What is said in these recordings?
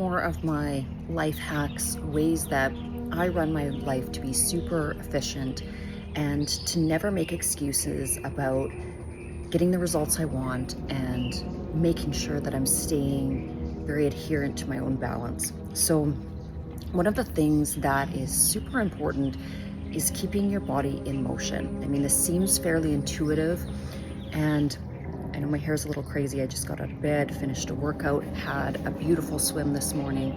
more of my life hacks, ways that I run my life to be super efficient and to never make excuses about getting the results I want and making sure that I'm staying very adherent to my own balance. So, one of the things that is super important is keeping your body in motion. I mean, this seems fairly intuitive, and I know my hair's a little crazy. I just got out of bed, finished a workout, had a beautiful swim this morning,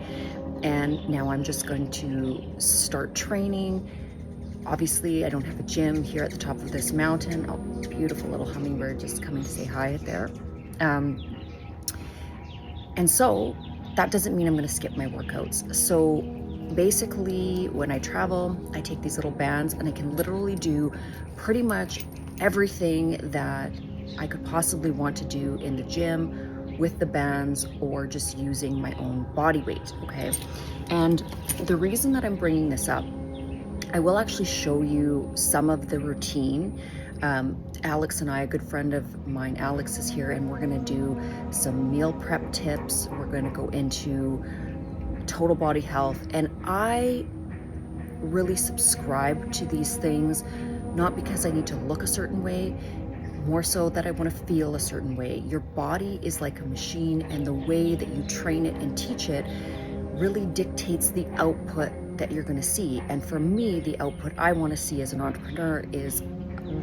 and now I'm just going to start training. Obviously, I don't have a gym here at the top of this mountain. Oh, beautiful little hummingbird just coming to say hi there. Um, and so that doesn't mean I'm going to skip my workouts. So basically, when I travel, I take these little bands and I can literally do pretty much everything that I could possibly want to do in the gym with the bands or just using my own body weight, okay? And the reason that I'm bringing this up, I will actually show you some of the routine. Alex and I, a good friend of mine, Alex is here, and we're gonna do some meal prep tips. We're gonna go into total body health. And I really subscribe to these things, not because I need to look a certain way, more so that I want to feel a certain way. Your body is like a machine, and the way that you train it and teach it really dictates the output that you're going to see. And for me, the output I want to see as an entrepreneur is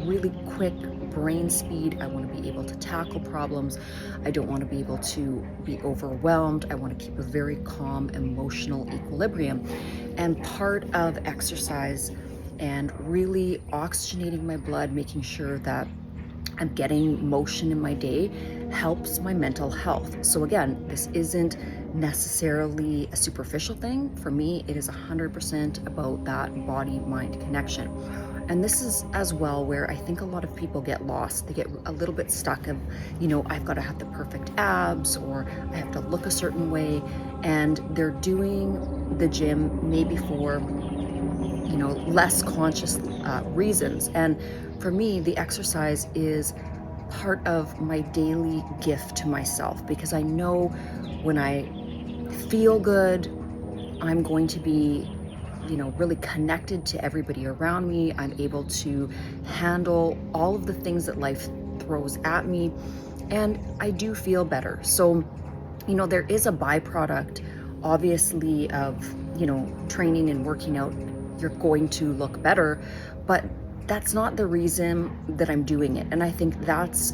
really quick brain speed. I want to be able to tackle problems. I don't want to be able to be overwhelmed. I want to keep a very calm emotional equilibrium. And part of exercise and really oxygenating my blood, making sure that I'm getting motion in my day, helps my mental health. So again, this isn't necessarily a superficial thing. For me, it is 100% about that body-mind connection. And this is as well where I think a lot of people get lost. They get a little bit stuck of, I've got to have the perfect abs, or I have to look a certain way. And they're doing the gym maybe for less conscious reasons. And for me, the exercise is part of my daily gift to myself, because I know when I feel good, I'm going to be, really connected to everybody around me. I'm able to handle all of the things that life throws at me, and I do feel better. So, there is a byproduct, obviously, of, training and working out. You're going to look better, but that's not the reason that I'm doing it. And I think that's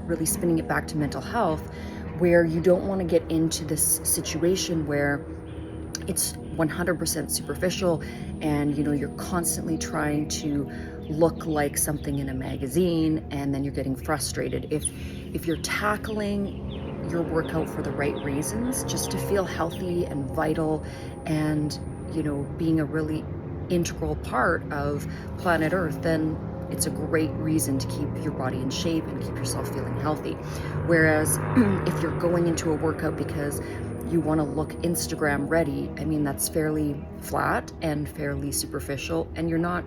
really spinning it back to mental health, where you don't want to get into this situation where it's 100% superficial and you're constantly trying to look like something in a magazine, and then you're getting frustrated. If you're tackling your workout for the right reasons, just to feel healthy and vital and being a really integral part of planet Earth, then it's a great reason to keep your body in shape and keep yourself feeling healthy. Whereas if you're going into a workout because you want to look Instagram ready, I mean, that's fairly flat and fairly superficial, and you're not,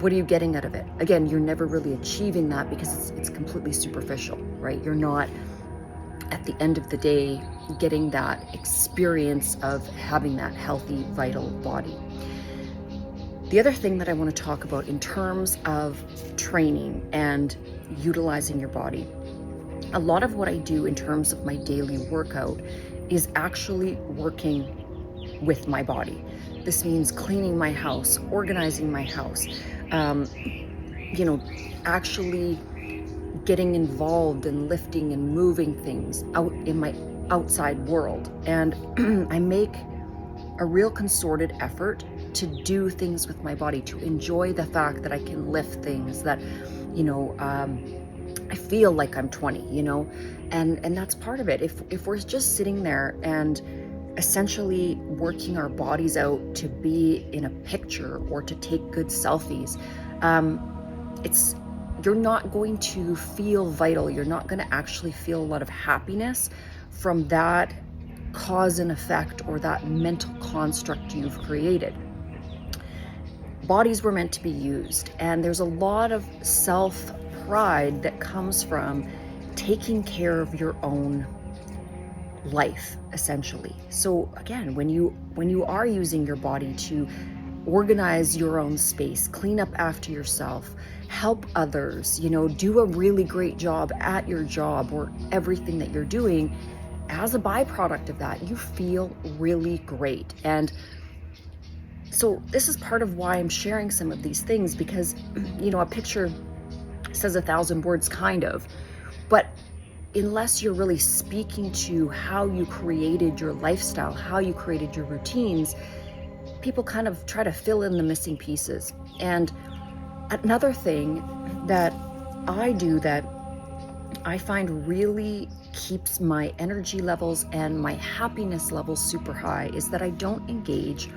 what are you getting out of it? Again, you're never really achieving that because it's completely superficial, right? You're not, at the end of the day, getting that experience of having that healthy, vital body. The other thing that I want to talk about in terms of training and utilizing your body, a lot of what I do in terms of my daily workout is actually working with my body. This means cleaning my house, organizing my house, actually getting involved in lifting and moving things out in my outside world. And I make a real concerted effort to do things with my body, to enjoy the fact that I can lift things, that, I feel like I'm 20, and that's part of it. If we're just sitting there and essentially working our bodies out to be in a picture or to take good selfies, you're not going to feel vital. You're not going to actually feel a lot of happiness from that cause and effect or that mental construct you've created. Bodies were meant to be used, and there's a lot of self-pride that comes from taking care of your own life, essentially. So again, when you are using your body to organize your own space, clean up after yourself, help others, do a really great job at your job or everything that you're doing, as a byproduct of that, you feel really great. And so this is part of why I'm sharing some of these things, because a picture says 1,000 words, kind of, but unless you're really speaking to how you created your lifestyle, how you created your routines, people kind of try to fill in the missing pieces. And another thing that I do that I find really keeps my energy levels and my happiness levels super high is that I don't engage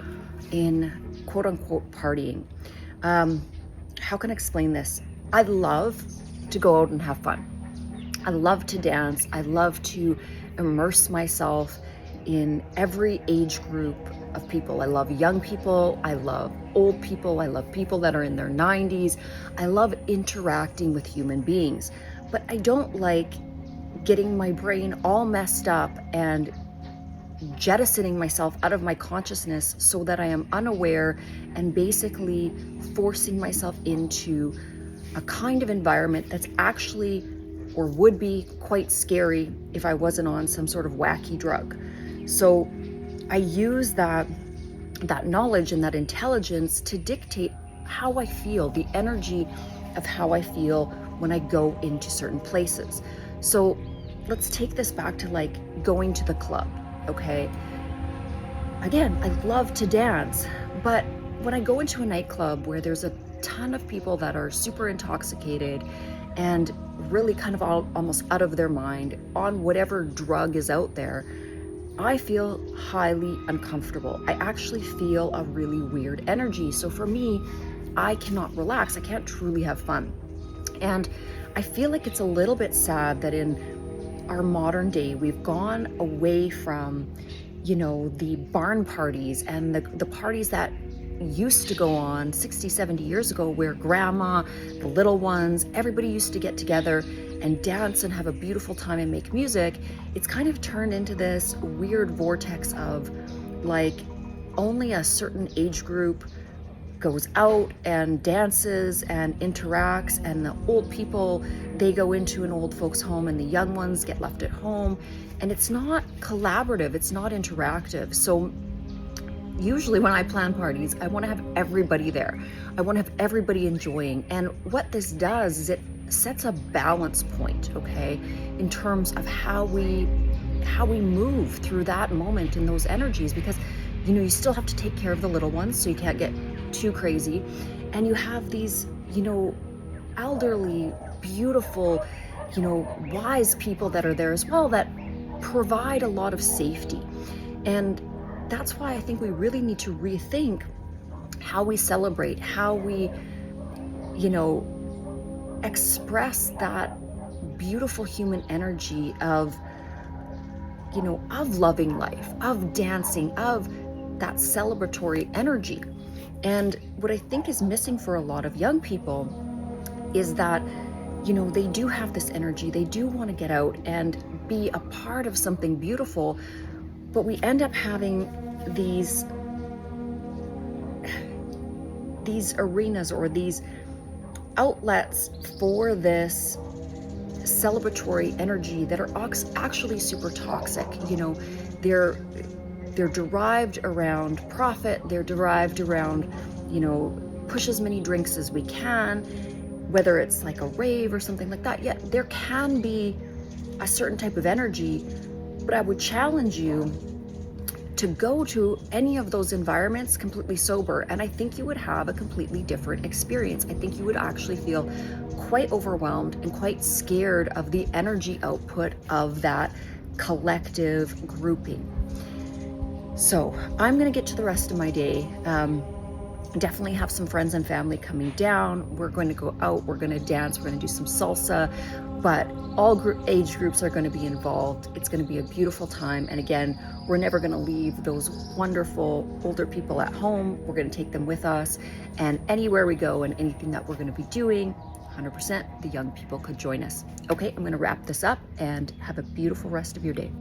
in quote unquote partying. How can I explain this? I love to go out and have fun. I love to dance. I love to immerse myself in every age group of people. I love young people. I love old people. I love people that are in their 90s. I love interacting with human beings. But I don't like getting my brain all messed up and jettisoning myself out of my consciousness so that I am unaware and basically forcing myself into a kind of environment that's actually or would be quite scary if I wasn't on some sort of wacky drug. So I use that knowledge and that intelligence to dictate how I feel, the energy of how I feel when I go into certain places. So let's take this back to like going to the club, okay? Again, I love to dance, but when I go into a nightclub where there's a ton of people that are super intoxicated and really kind of almost out of their mind on whatever drug is out there, I feel highly uncomfortable. I actually feel a really weird energy. So for me, I cannot relax. I can't truly have fun. And I feel like it's a little bit sad that in our modern day, we've gone away from, the barn parties and the parties that used to go on 60, 70 years ago, where grandma, the little ones, everybody used to get together and dance and have a beautiful time and make music. It's kind of turned into this weird vortex of like only a certain age group goes out and dances and interacts, and the old people, they go into an old folks home and the young ones get left at home, and it's not collaborative, it's not interactive. So usually when I plan parties, I want to have everybody there. I want to have everybody enjoying. And what this does is it sets a balance point, okay, in terms of how we move through that moment and those energies, because you still have to take care of the little ones, so you can't get too crazy. And you have these, elderly, beautiful, wise people that are there as well that provide a lot of safety. And that's why I think we really need to rethink how we celebrate, how we, express that beautiful human energy of, of loving life, of dancing, of that celebratory energy. And what I think is missing for a lot of young people is that, they do have this energy, they do want to get out and be a part of something beautiful, but we end up having these arenas or these outlets for this celebratory energy that are actually super toxic. They're derived around profit, they're derived around, push as many drinks as we can, whether it's like a rave or something like that. Yet there can be a certain type of energy, but I would challenge you to go to any of those environments completely sober, and I think you would have a completely different experience. I think you would actually feel quite overwhelmed and quite scared of the energy output of that collective grouping. So I'm gonna get to the rest of my day. Definitely have some friends and family coming down. We're going to go out, we're going to dance, we're going to do some salsa, but all age groups are going to be involved. It's going to be a beautiful time. And again, we're never going to leave those wonderful older people at home. We're going to take them with us, and anywhere we go and anything that we're going to be doing, 100% the young people could join us. Okay, I'm going to wrap this up and have a beautiful rest of your day.